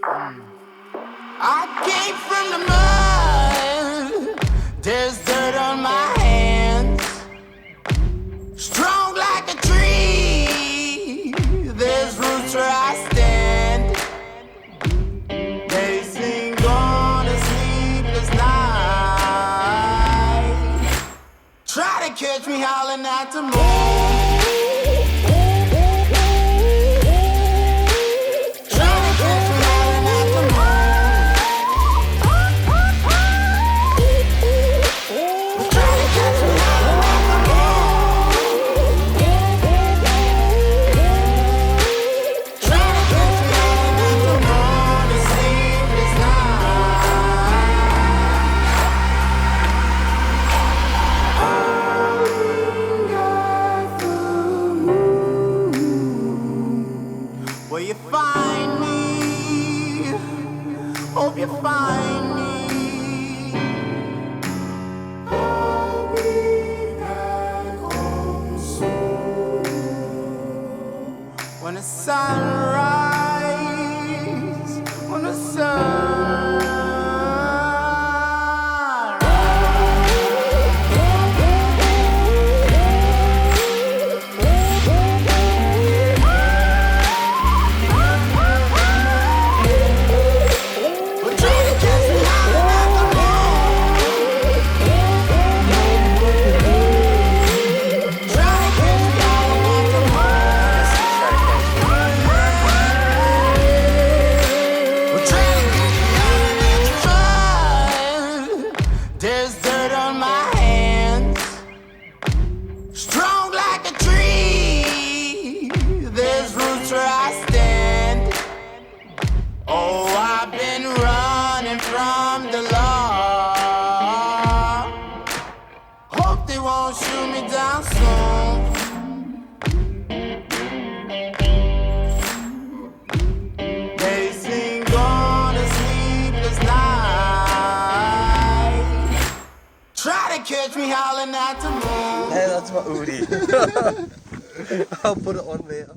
I came from the mud, there's dirt on my hands. Strong like a tree, there's roots where I stand. They sing on a sleepless night. Try to catch me howling at the moon. Will you find me? Hope you find me. I'll be back home soon. When the sunrise, when the sun. There's dirt on my hands. Strong like a tree, there's roots where I stand. Oh, I've been running from the law. Hope they won't shoot me down soon. They sing on a sleepless night. Try to catch me howling at the moon. Hey, that's my Udi. I'll put it on there.